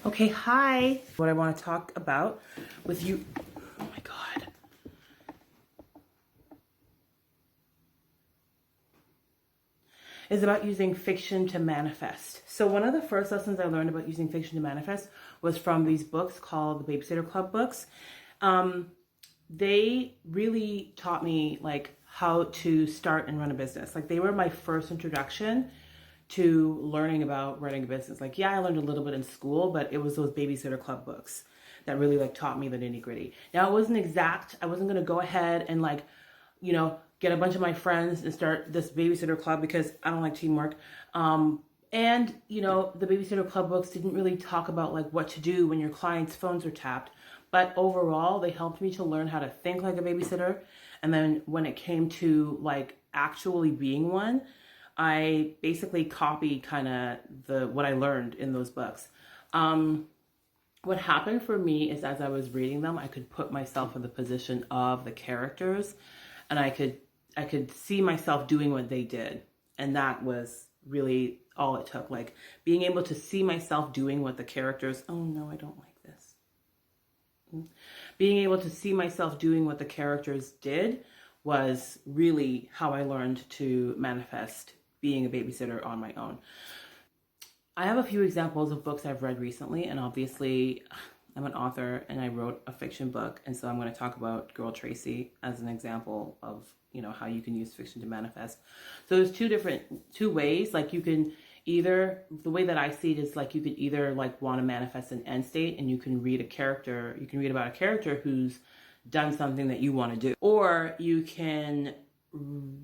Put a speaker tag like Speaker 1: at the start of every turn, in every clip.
Speaker 1: Okay, hi. What I want to talk about with you, oh my God, is about using fiction to manifest. So one of the first lessons I learned about using fiction to manifest was from these books called the Babysitter Club books. They really taught me like how to start and run a business. Like they were my first introduction to learning about running a business. Like, yeah, I learned a little bit in school, but it was those Babysitter Club books that really like taught me the nitty gritty. Now it wasn't exact. I wasn't going to go ahead and like, get a bunch of my friends and start this Babysitter Club because I don't like teamwork. The Babysitter Club books didn't really talk about like what to do when your clients' phones are tapped. But overall, they helped me to learn how to think like a babysitter. And then when it came to like actually being one, I basically copied kind of what I learned in those books. What happened for me is as I was reading them, I could put myself in the position of the characters, and I could see myself doing what they did, and that was really all it took. Like being able to see myself doing what the characters. Oh no, I don't like this. Being able to see myself doing what the characters did was really how I learned to manifest being a babysitter on my own. I have a few examples of books I've read recently, and obviously I'm an author and I wrote a fiction book, and so I'm going to talk about Girl Tracy as an example of, how you can use fiction to manifest. So there's two ways. Like you can either, the way that I see it is like you could either like want to manifest an end state and you can read about a character who's done something that you want to do, or you can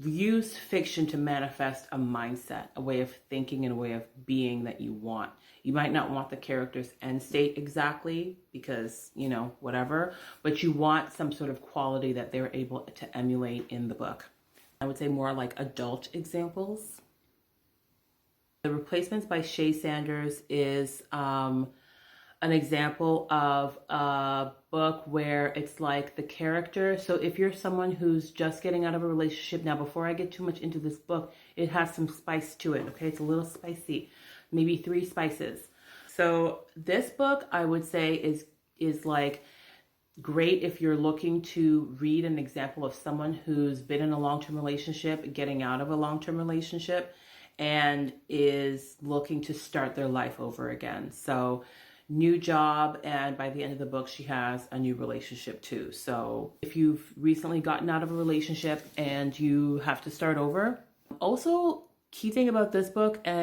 Speaker 1: use fiction to manifest a mindset, a way of thinking, and a way of being that you want. You might not want the character's end state exactly because, whatever, but you want some sort of quality that they're able to emulate in the book. I would say more like adult examples. The Replacements by Shay Sanders is an example of a book where it's like the character. So if you're someone who's just getting out of a relationship, now before I get too much into this book, it has some spice to it, okay? It's a little spicy, maybe 3 spices. So this book I would say is like great if you're looking to read an example of someone who's been in a long-term relationship, getting out of a long-term relationship, and is looking to start their life over again. So new job, and by the end of the book she has a new relationship too. So if you've recently gotten out of a relationship and you have to start over, also key thing about this book, and